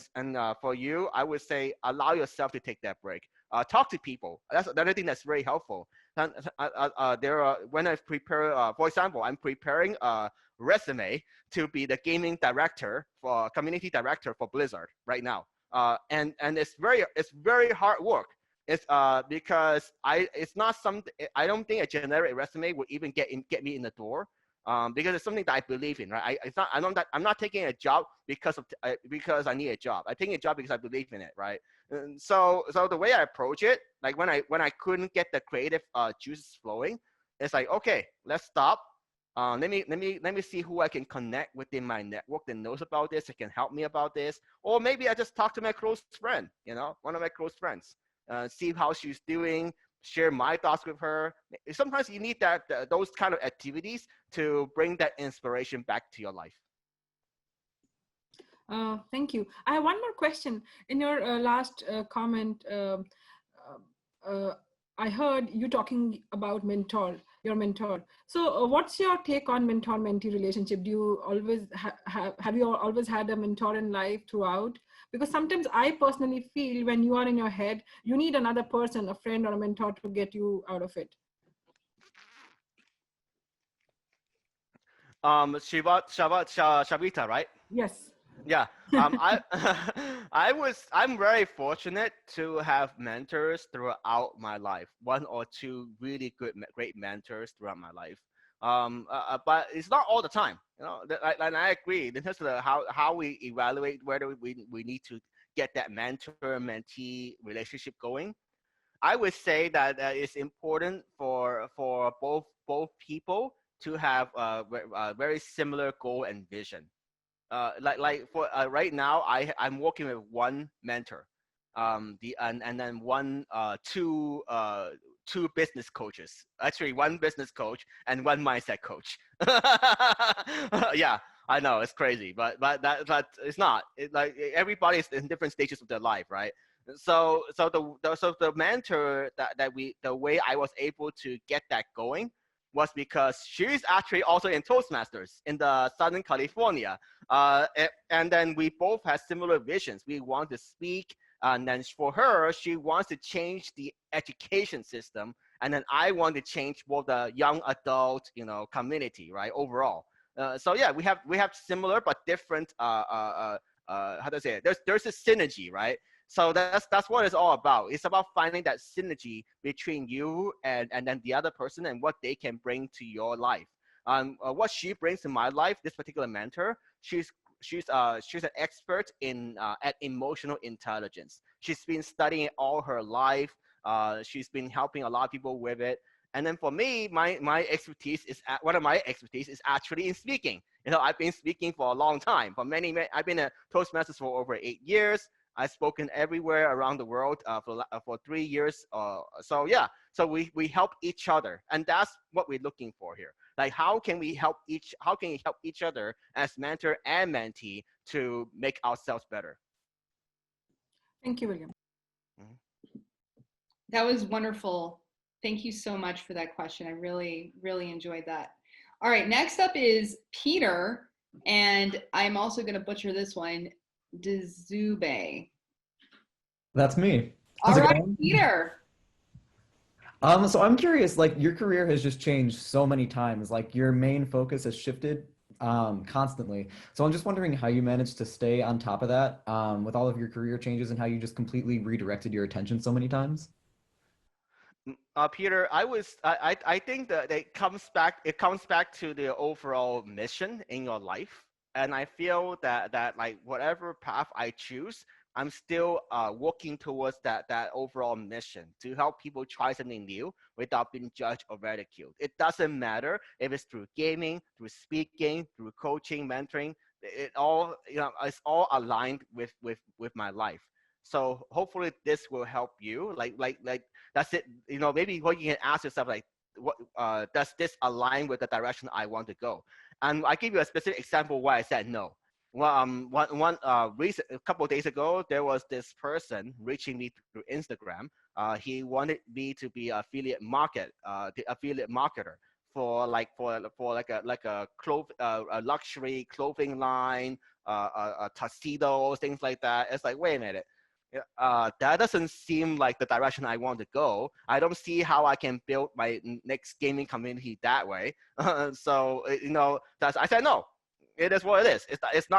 for you, I would say allow yourself to take that break. Talk to people. That's another thing that's very helpful. There are when I prepare, for example, I'm preparing a resume to be the gaming director for community director for Blizzard right now. And it's very hard work. It's because it's not something. I don't think a generic resume would even get me in the door. Because it's something that I believe in, right? I'm not taking a job because I need a job. I'm taking a job because I believe in it, right? And so the way I approach it, like when I couldn't get the creative juices flowing, it's like, okay, let's stop. Let me see who I can connect within my network that knows about this, that can help me about this, or maybe I just talk to my close friend, one of my close friends, see how she's doing, share my thoughts with her. Sometimes you need those kind of activities to bring that inspiration back to your life. Thank you. I have one more question. In your last comment, I heard you talking about your mentor. So what's your take on mentor-mentee relationship? Do you always have you always had a mentor in life throughout? Because sometimes I personally feel when you are in your head, you need another person, a friend or a mentor to get you out of it. Shabita, right? Yes. Yeah. I'm very fortunate to have mentors throughout my life. One or two really great mentors throughout my life. But it's not all the time. And I agree in terms of how we evaluate whether we need to get that mentor-mentee relationship going. I would say that it's important for both people to have a very similar goal and vision. Like for right now, I'm working with one mentor, and then two business coaches. Actually, one business coach and one mindset coach. Yeah, I know it's crazy, but it's not. Like everybody's in different stages of their life, right? So the mentor the way I was able to get that going was because she's actually also in Toastmasters in the Southern California. And then we both had similar visions. We want to speak, and then for her, she wants to change the education system, and then I want to change both the young adult, community, right? Overall. So yeah, we have similar but different. How to say it? There's a synergy, right? So that's what it's all about. It's about finding that synergy between you and then the other person and what they can bring to your life. What she brings to my life, this particular mentor, she's an expert in at emotional intelligence. She's been studying it all her life. She's been helping a lot of people with it. And then for me, my expertise is one of my expertise is actually in speaking. I've been speaking for a long time. I've been a Toastmasters for over 8 years. I've spoken everywhere around the world for 3 years. So yeah, so we help each other, and that's what we're looking for here. Like how can we help each other as mentor and mentee to make ourselves better? Thank you, William. Mm-hmm. That was wonderful. Thank you so much for that question. I really, really enjoyed that. All right, next up is Peter, and I'm also going to butcher this one, Dzube. That's me. All How's it right, going? Peter. So I'm curious, like your career has just changed so many times. Like your main focus has shifted constantly. So I'm just wondering how you managed to stay on top of that with all of your career changes and how you just completely redirected your attention so many times. Peter, I think that it comes back to the overall mission in your life, and I feel that like whatever path I choose, I'm still working towards that overall mission to help people try something new without being judged or ridiculed. It doesn't matter if it's through gaming, through speaking, through coaching, mentoring. It all, it's all aligned with my life. So hopefully this will help you. Like that's it. Maybe what you can ask yourself, like, what does this align with the direction I want to go? And I give you a specific example why I said no. Well, a couple of days ago, there was this person reaching me through Instagram. He wanted me to be the affiliate marketer for a luxury clothing line, tuxedos, things like that. It's like, wait a minute, that doesn't seem like the direction I want to go. I don't see how I can build my next gaming community that way. So I said no. It is what it is. It's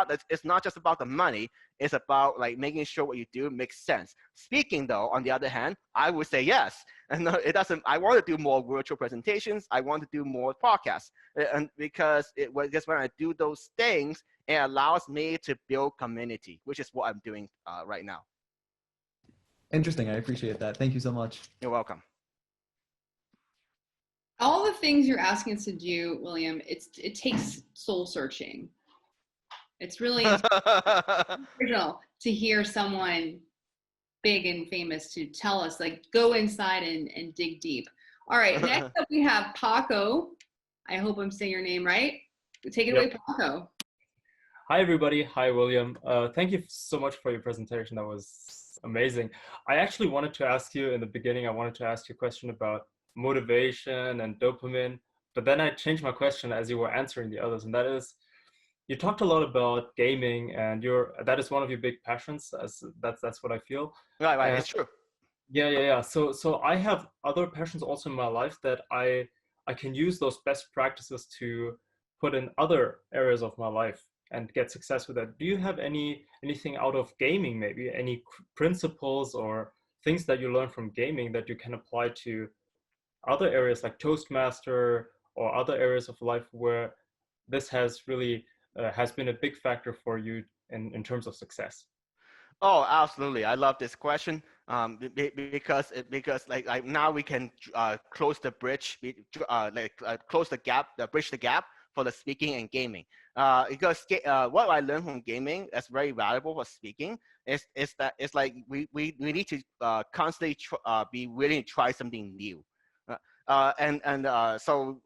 not just about the money. It's about like making sure what you do makes sense. Speaking though, on the other hand, I would say yes. And it doesn't. I want to do more virtual presentations. I want to do more podcasts, and because when I do those things, it allows me to build community, which is what I'm doing right now. Interesting. I appreciate that. Thank you so much. You're welcome. All the things you're asking us to do, William, it takes soul searching. It's really original to hear someone big and famous to tell us, like, go inside and dig deep. All right, next up we have Paco. I hope I'm saying your name right. Take it away, Paco. Hi, everybody. Hi, William. Thank you so much for your presentation. That was amazing. I actually wanted to ask you in the beginning, I wanted to ask you a question about motivation and dopamine, but then I changed my question as you were answering the others, and that is, you talked a lot about gaming, and that is one of your big passions. That's what I feel. Right. And It's true. yeah. So I have other passions also in my life that I can use those best practices to put in other areas of my life and get success with that. Do you have anything out of gaming, maybe any principles or things that you learn from gaming that you can apply to other areas like Toastmaster or other areas of life where this has really has been a big factor for you in terms of success? Oh, absolutely. I love this question because like now we can close the bridge, close the gap, bridge the gap for the speaking and gaming. Because what I learned from gaming that's very valuable for speaking is that it's like we need to constantly be willing to try something new. So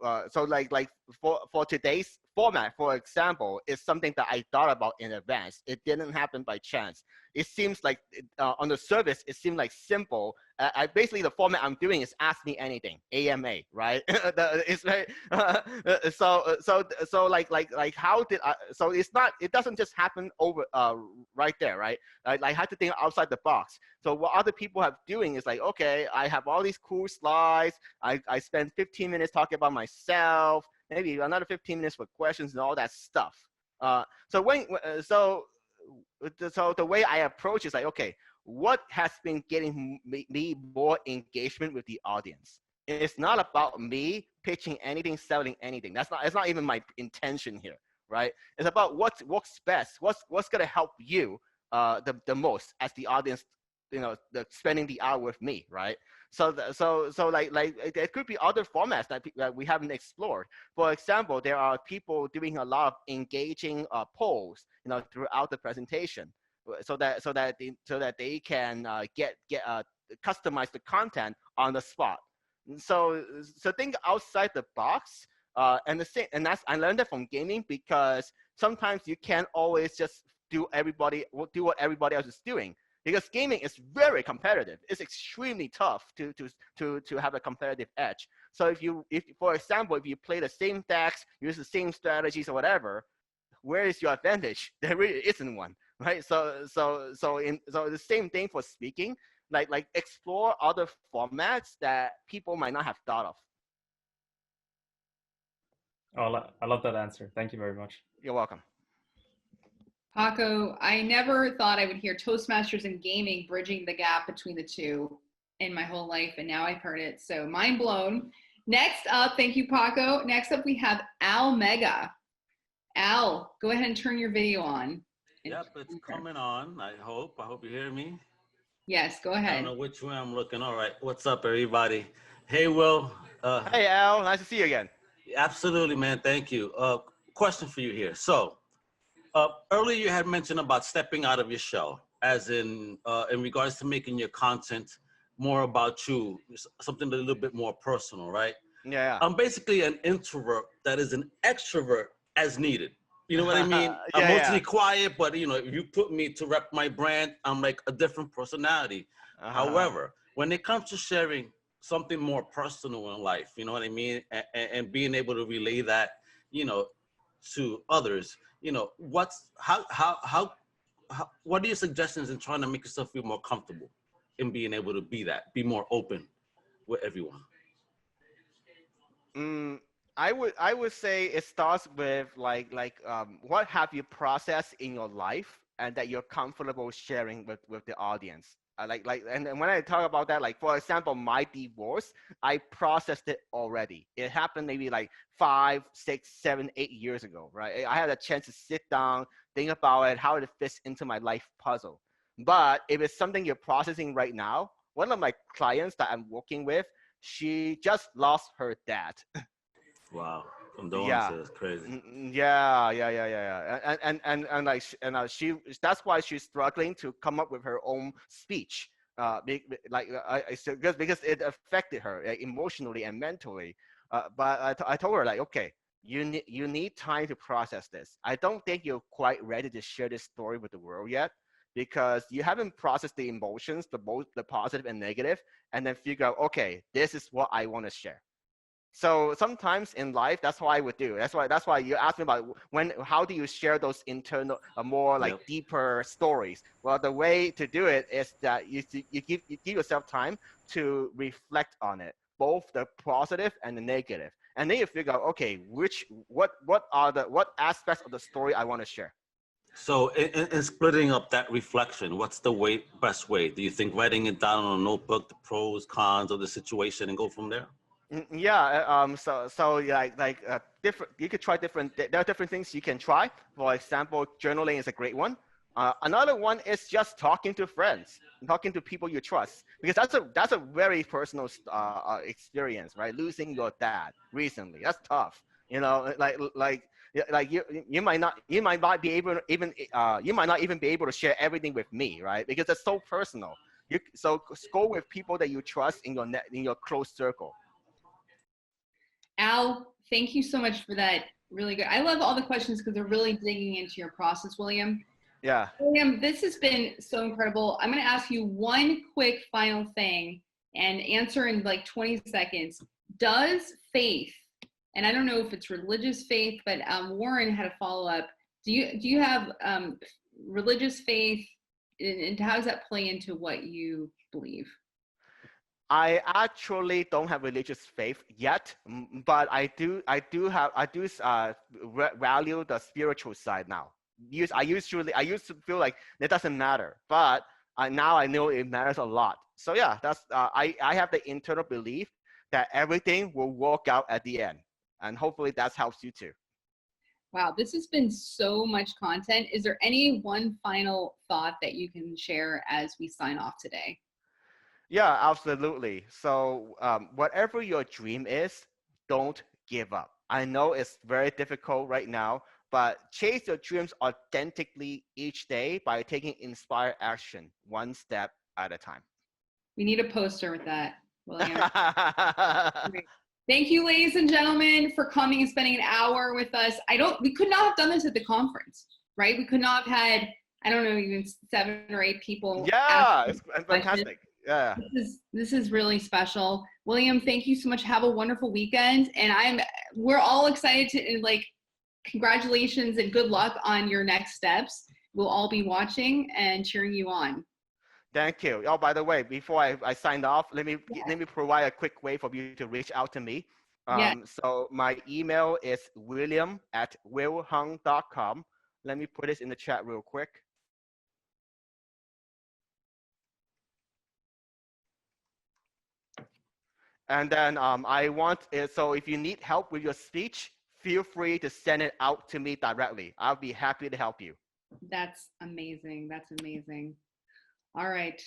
like for today's format, for example, is something that I thought about in advance. It didn't happen by chance. It seems like on the surface, it seemed like simple. Basically the format I'm doing is ask me anything, AMA, right? It's very so like how did I? So it doesn't just happen over right there, right? I had to think outside the box. So what other people have doing is like, okay, I have all these cool slides. I spend 15 minutes talking about myself, maybe another 15 minutes for questions and all that stuff. So the way I approach is like, okay, what has been getting me more engagement with the audience? It's not about me pitching anything, selling anything. It's not even my intention here, right? It's about what works best, what's gonna help you the most as the audience, spending the hour with me, right? So like it could be other formats that we haven't explored. For example, there are people doing a lot of engaging polls, throughout the presentation, so that they can get customize the content on the spot. So think outside the box. And I learned that from gaming, because sometimes you can't always just do what everybody else is doing, because gaming is very competitive. It's extremely tough to have a competitive edge. So if for example, if you play the same decks, use the same strategies or whatever, where is your advantage? There really isn't one. right? So the same thing for speaking, like explore other formats that people might not have thought of. Oh, I love that answer. Thank you very much. You're welcome. Paco, I never thought I would hear Toastmasters and gaming bridging the gap between the two in my whole life, and now I've heard it. So mind blown. Next up, thank you, Paco. Next up, we have Al Mega. Al, go ahead and turn your video on. Yep, it's coming on. I hope you hear me. Yes, go I ahead. don't know which way I'm looking. All right, what's up, everybody? Hey, Will. Hey, Al, nice to see you again. Absolutely, man. Thank you. Question for you here. So, earlier you had mentioned about stepping out of your shell, as in regards to making your content more about you, something a little bit more personal, right? Yeah. I'm basically an introvert that is an extrovert as needed. You know what I mean? Yeah, I'm mostly yeah. quiet, but if you put me to rep my brand, I'm like a different personality. However, when it comes to sharing something more personal in life, you know what I mean? And being able to relay that, to others, what are your suggestions in trying to make yourself feel more comfortable in being able to be more open with everyone? I would say it starts with what have you processed in your life and that you're comfortable sharing with the audience. And when I talk about that, like for example, my divorce, I processed it already. It happened maybe like 5, 6, 7, 8 years ago, right? I had a chance to sit down, think about it, how it fits into my life puzzle. But if it's something you're processing right now, one of my clients that I'm working with, she just lost her dad. Wow, Yeah. condolences, crazy. Yeah. She that's why she's struggling to come up with her own speech. Because it affected her emotionally and mentally. But I told her like, okay, you need time to process this. I don't think you're quite ready to share this story with the world yet, because you haven't processed the emotions, both the positive and negative, and then figure out, okay, this is what I want to share. So sometimes in life, that's what I would do. That's why you asked me about how do you share those internal, more like deeper stories. Well, the way to do it is that you give yourself time to reflect on it, both the positive and the negative, and then you figure out, okay, what aspects of the story I want to share. So in splitting up that reflection, what's the best way? Do you think writing it down on a notebook, the pros, cons of the situation, and go from there? Yeah. Different. You could try different. There are different things you can try. For example, journaling is a great one. Another one is just talking to friends, talking to people you trust, because that's a very personal experience, right? Losing your dad recently, that's tough. You might not be able you might not even be able to share everything with me, right? Because it's so personal. So go with people that you trust in your close circle. Al, thank you so much for that. Really good. I love all the questions because they're really digging into your process, William. Yeah. William, this has been so incredible. I'm going to ask you one quick final thing and answer in like 20 seconds. Does faith, and I don't know if it's religious faith, but Warren had a follow-up. Do you have religious faith, and how does that play into what you believe? I actually don't have religious faith yet, but I do value the spiritual side now. I used to feel like it doesn't matter, but now I know it matters a lot. So yeah, I have the internal belief that everything will work out at the end, and hopefully that helps you too. Wow, this has been so much content. Is there any one final thought that you can share as we sign off today? Yeah, absolutely. So whatever your dream is, don't give up. I know it's very difficult right now, but chase your dreams authentically each day by taking inspired action, one step at a time. We need a poster with that, William. Thank you, ladies and gentlemen, for coming and spending an hour with us. We could not have done this at the conference, right? We could not have had, I don't know, even 7 or 8 people. Yeah, it's fantastic. Yeah. This is really special. William, thank you so much. Have a wonderful weekend. And we're all excited to congratulations and good luck on your next steps. we'll all be watching and cheering you on. Thank you. Oh, by the way, before I sign off, let me provide a quick way for you to reach out to me. So my email is william@willhung.com. Let me put this in the chat real quick. And then I want it, so if you need help with your speech, feel free to send it out to me directly. I'll be happy to help you. That's amazing. That's amazing. All right.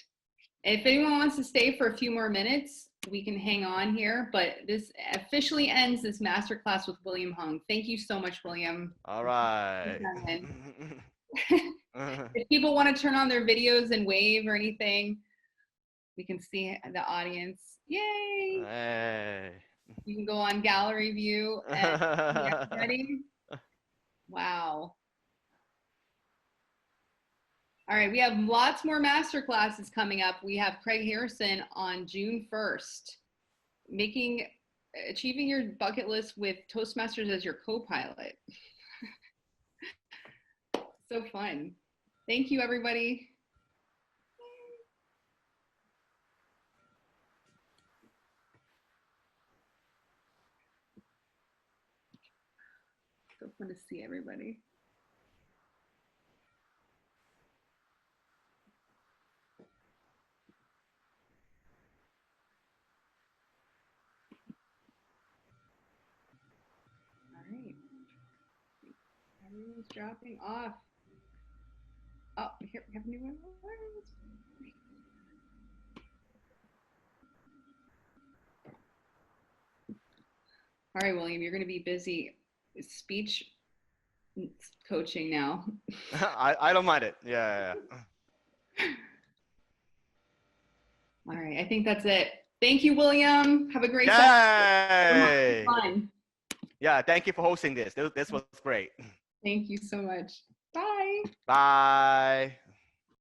If anyone wants to stay for a few more minutes, we can hang on here, but this officially ends this masterclass with William Hung. Thank you so much, William. All right. If people want to turn on their videos and wave or anything, we can see the audience. Yay! Hey. You can go on gallery view and see everybody. Wow. All right, we have lots more master classes coming up. We have Craig Harrison on June 1st, achieving your bucket list with Toastmasters as your co-pilot. So fun. Thank you, everybody. So fun to see everybody. All right. Everyone's dropping off. Oh, here we have a new one. All right, William, you're going to be busy speech coaching now. I don't mind it. Yeah. All right, I think that's it. Thank you, William. Have a great Yay! fun. Yeah, thank you for hosting this. This was great. Thank you so much. Bye. Bye.